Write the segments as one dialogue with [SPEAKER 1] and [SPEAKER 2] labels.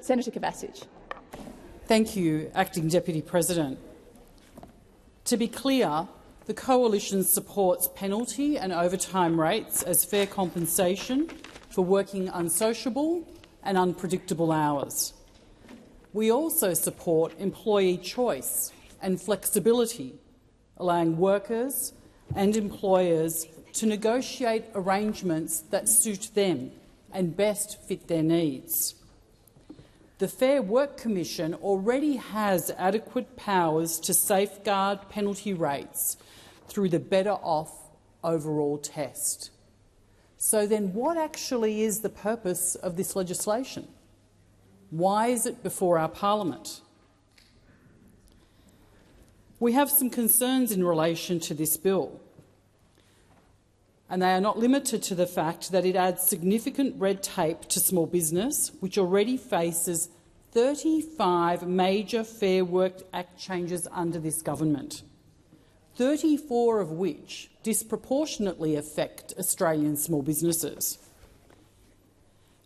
[SPEAKER 1] Senator Kovacic.
[SPEAKER 2] Thank you, Acting Deputy President. To be clear, the Coalition supports penalty and overtime rates as fair compensation for working unsociable and unpredictable hours. We also support employee choice and flexibility, allowing workers and employers to negotiate arrangements that suit them and best fit their needs. The Fair Work Commission already has adequate powers to safeguard penalty rates through the Better Off Overall test. So then what actually is the purpose of this legislation? Why is it before our Parliament? We have some concerns in relation to this bill, and they are not limited to the fact that it adds significant red tape to small business, which already faces 35 major Fair Work Act changes under this government, 34 of which disproportionately affect Australian small businesses.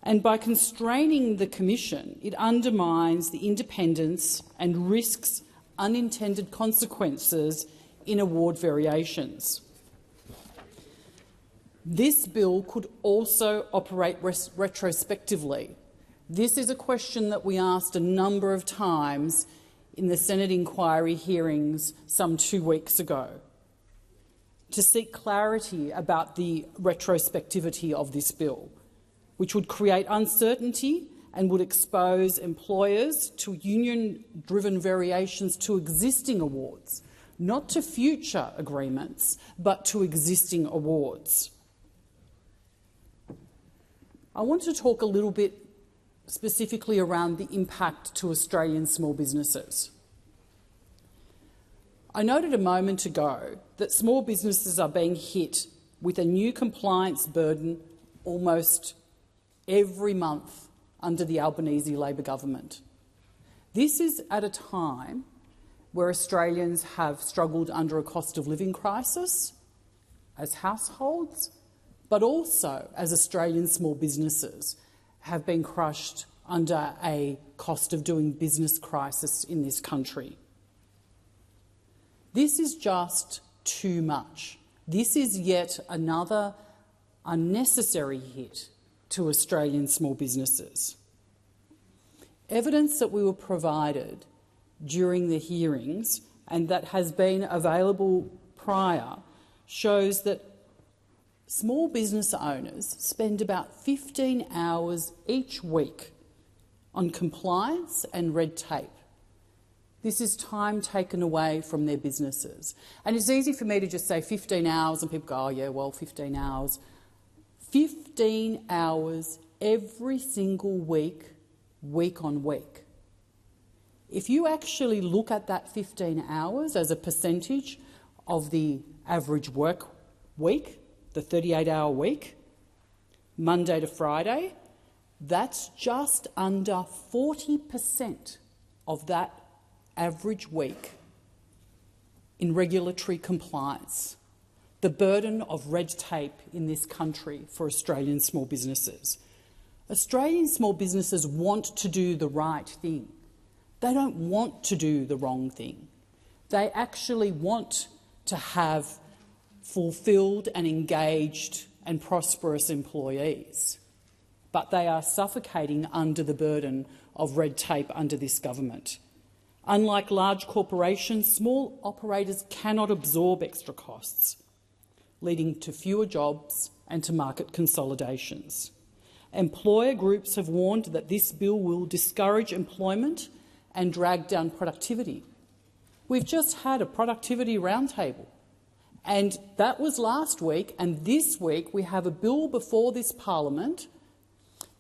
[SPEAKER 2] And by constraining the Commission, it undermines the independence and risks unintended consequences in award variations. This bill could also operate retrospectively. This is a question that we asked a number of times in the Senate inquiry hearings some 2 weeks ago, to seek clarity about the retrospectivity of this bill, which would create uncertainty and would expose employers to union-driven variations to existing awards, not to future agreements, but to existing awards. I want to talk a little bit specifically around the impact to Australian small businesses. I noted a moment ago that small businesses are being hit with a new compliance burden almost every month under the Albanese Labor government. This is at a time where Australians have struggled under a cost of living crisis as households, but also as Australian small businesses have been crushed under a cost of doing business crisis in this country. This is just too much. This is yet another unnecessary hit to Australian small businesses. Evidence that we were provided during the hearings and that has been available prior shows that small business owners spend about 15 hours each week on compliance and red tape. This is time taken away from their businesses. And it's easy for me to just say 15 hours and people go, oh yeah, well, 15 hours. 15 hours every single week, week on week. If you actually look at that 15 hours as a percentage of the average work week, the 38-hour week, Monday to Friday, that's just under 40% of that average week in regulatory compliance. The burden of red tape in this country for Australian small businesses. Australian small businesses want to do the right thing. They don't want to do the wrong thing. They actually want to have fulfilled and engaged and prosperous employees, but they are suffocating under the burden of red tape under this government. Unlike large corporations, small operators cannot absorb extra costs, leading to fewer jobs and to market consolidations. Employer groups have warned that this bill will discourage employment and drag down productivity. We've just had a productivity roundtable. And that was last week, and this week we have a bill before this Parliament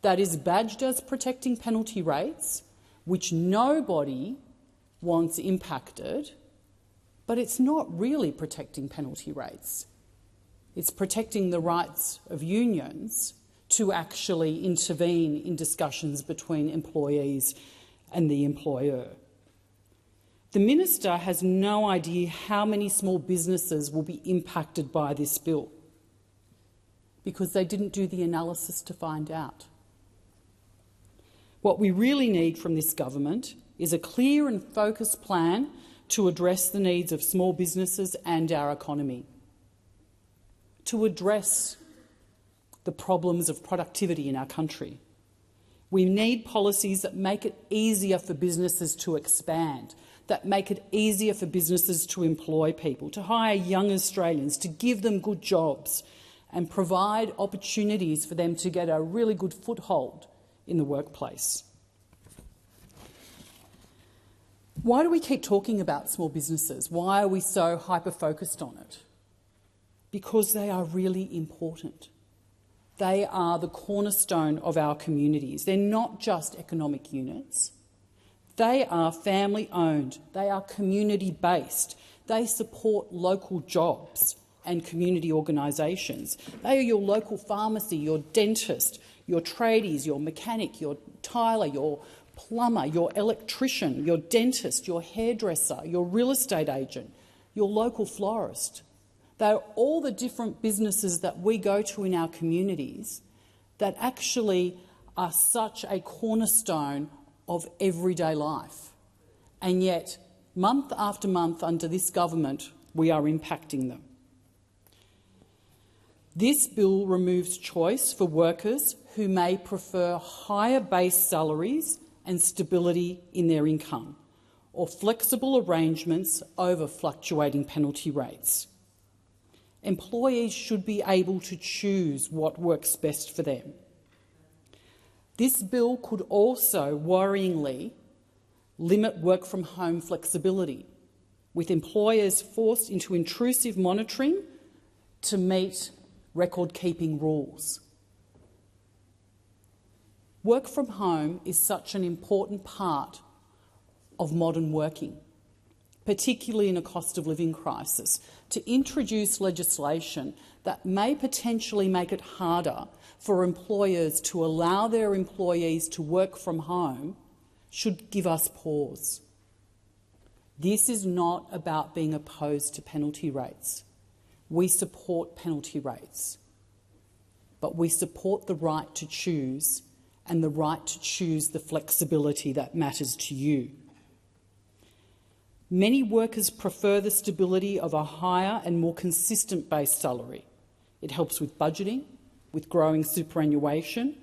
[SPEAKER 2] that is badged as protecting penalty rates, which nobody wants impacted, but it's not really protecting penalty rates. It's protecting the rights of unions to actually intervene in discussions between employees and the employer. The minister has no idea how many small businesses will be impacted by this bill because they didn't do the analysis to find out. What we really need from this government is a clear and focused plan to address the needs of small businesses and our economy, to address the problems of productivity in our country. We need policies that make it easier for businesses to expand, that make it easier for businesses to employ people, to hire young Australians, to give them good jobs and provide opportunities for them to get a really good foothold in the workplace. Why do we keep talking about small businesses? Why are we so hyper-focused on it? Because they are really important. They are the cornerstone of our communities. They're not just economic units. They are family-owned. They are community-based. They support local jobs and community organisations. They are your local pharmacy, your dentist, your tradies, your mechanic, your tiler, your plumber, your electrician, your dentist, your hairdresser, your real estate agent, your local florist. They're all the different businesses that we go to in our communities that actually are such a cornerstone of everyday life. And yet, month after month under this government, we are impacting them. This bill removes choice for workers who may prefer higher base salaries and stability in their income, or flexible arrangements over fluctuating penalty rates. Employees should be able to choose what works best for them. This bill could also, worryingly, limit work-from-home flexibility, with employers forced into intrusive monitoring to meet record-keeping rules. Work from home is such an important part of modern working, particularly in a cost of living crisis. To introduce legislation that may potentially make it harder for employers to allow their employees to work from home should give us pause. This is not about being opposed to penalty rates. We support penalty rates, but we support the right to choose and the right to choose the flexibility that matters to you. Many workers prefer the stability of a higher and more consistent base salary. It helps with budgeting, with growing superannuation,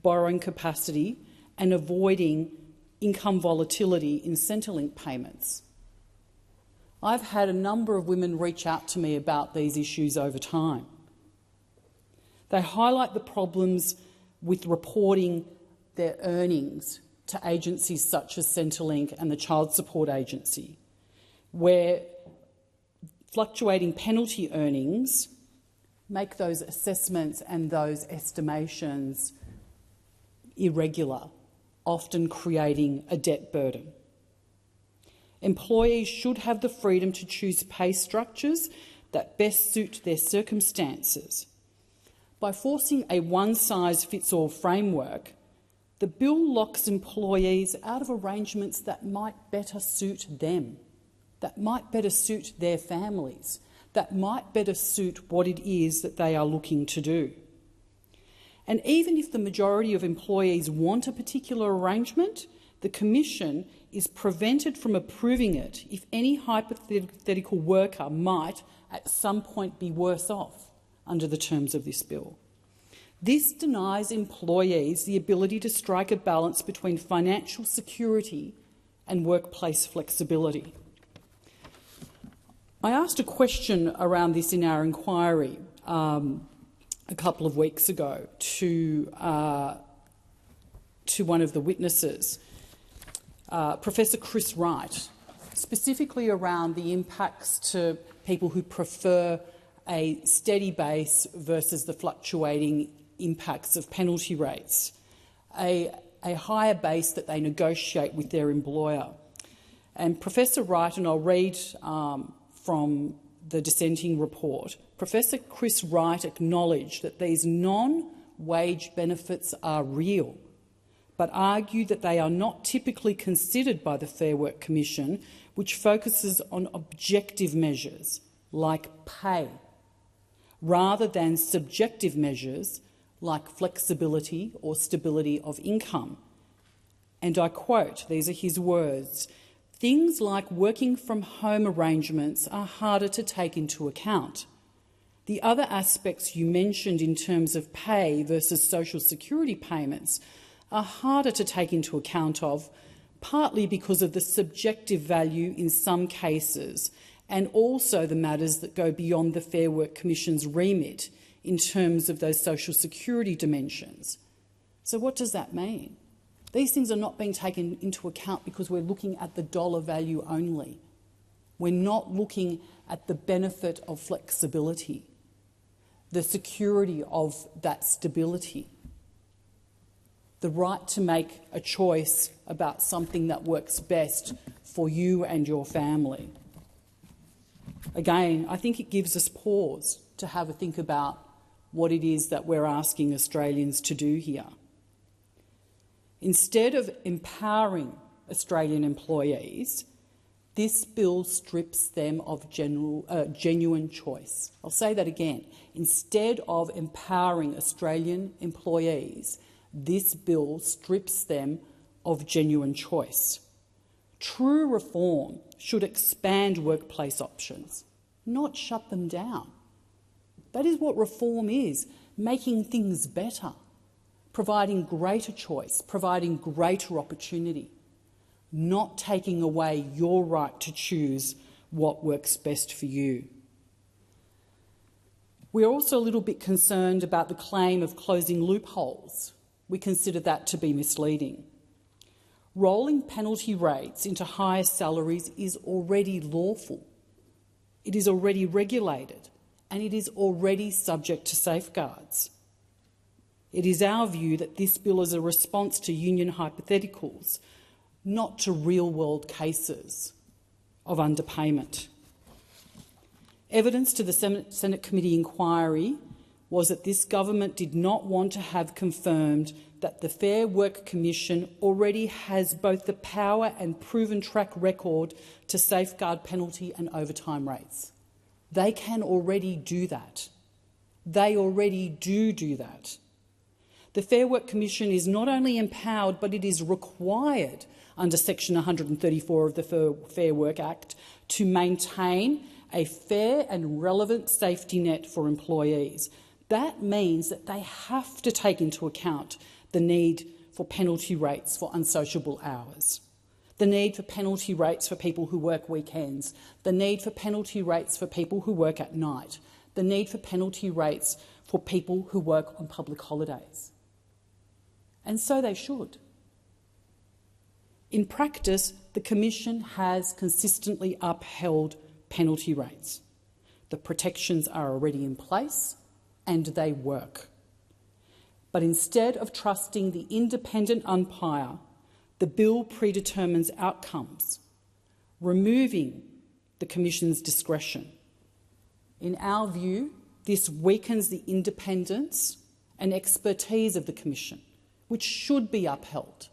[SPEAKER 2] borrowing capacity and avoiding income volatility in Centrelink payments. I've had a number of women reach out to me about these issues over time. They highlight the problems with reporting their earnings to agencies such as Centrelink and the Child Support Agency, where fluctuating penalty earnings make those assessments and those estimations irregular, often creating a debt burden. Employees should have the freedom to choose pay structures that best suit their circumstances. By forcing a one-size-fits-all framework, the bill locks employees out of arrangements that might better suit them, that might better suit their families, that might better suit what it is that they are looking to do. And even if the majority of employees want a particular arrangement, the Commission is prevented from approving it if any hypothetical worker might at some point be worse off under the terms of this bill. This denies employees the ability to strike a balance between financial security and workplace flexibility. I asked a question around this in our inquiry a couple of weeks ago to one of the witnesses, Professor Chris Wright, specifically around the impacts to people who prefer a steady base versus the fluctuating impacts of penalty rates, a higher base that they negotiate with their employer. And Professor Wright, and I'll read from the dissenting report, Professor Chris Wright acknowledged that these non-wage benefits are real, but argued that they are not typically considered by the Fair Work Commission, which focuses on objective measures like pay, rather than subjective measures like flexibility or stability of income, And I quote, these are his words, "Things like working from home arrangements are harder to take into account. The other aspects you mentioned in terms of pay versus social security payments are harder to take into account of, partly because of the subjective value in some cases and also the matters that go beyond the Fair Work Commission's remit in terms of those social security dimensions." So what does that mean? These things are not being taken into account because we're looking at the dollar value only. We're not looking at the benefit of flexibility, the security of that stability, the right to make a choice about something that works best for you and your family. Again, I think it gives us pause to have a think about what it is that we're asking Australians to do here. Instead of empowering Australian employees, this bill strips them of genuine choice. I'll say that again. Instead of empowering Australian employees, this bill strips them of genuine choice. True reform should expand workplace options, not shut them down. That is what reform is, making things better, providing greater choice, providing greater opportunity, not taking away your right to choose what works best for you. We're also a little bit concerned about the claim of closing loopholes. We consider that to be misleading. Rolling penalty rates into higher salaries is already lawful. It is already regulated, and it is already subject to safeguards. It is our view that this bill is a response to union hypotheticals, not to real-world cases of underpayment. Evidence to the Senate Committee inquiry was that this government did not want to have confirmed that the Fair Work Commission already has both the power and proven track record to safeguard penalty and overtime rates. They can already do that. They already do that. The Fair Work Commission is not only empowered, but it is required under Section 134 of the Fair Work Act to maintain a fair and relevant safety net for employees. That means that they have to take into account the need for penalty rates for unsociable hours, the need for penalty rates for people who work weekends, the need for penalty rates for people who work at night, the need for penalty rates for people who work on public holidays. And so they should. In practice, the Commission has consistently upheld penalty rates. The protections are already in place and they work. But instead of trusting the independent umpire, the bill predetermines outcomes, removing the Commission's discretion. In our view, this weakens the independence and expertise of the Commission, which should be upheld.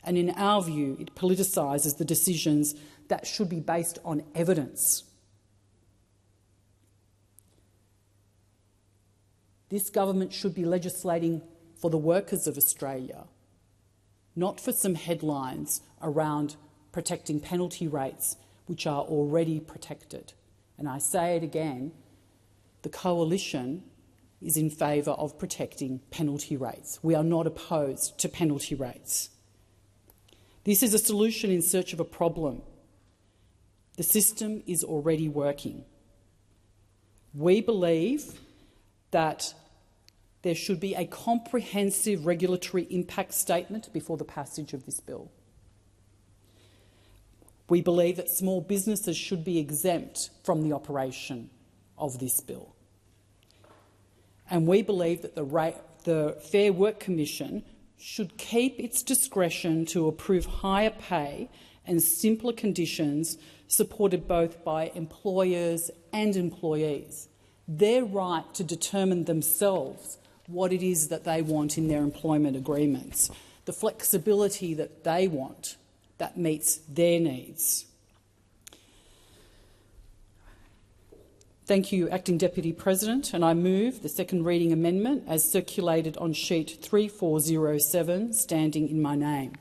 [SPEAKER 2] And in our view, it politicises the decisions that should be based on evidence. This government should be legislating for the workers of Australia, not for some headlines around protecting penalty rates which are already protected. And I say it again, the Coalition is in favour of protecting penalty rates. We are not opposed to penalty rates. This is a solution in search of a problem. The system is already working. We believe that there should be a comprehensive regulatory impact statement before the passage of this bill. We believe that small businesses should be exempt from the operation of this bill. And we believe that the Fair Work Commission should keep its discretion to approve higher pay and simpler conditions supported both by employers and employees. Their right to determine themselves what it is that they want in their employment agreements, the flexibility that they want that meets their needs. Thank you, Acting Deputy President, and I move the second reading amendment as circulated on sheet 3407, standing in my name.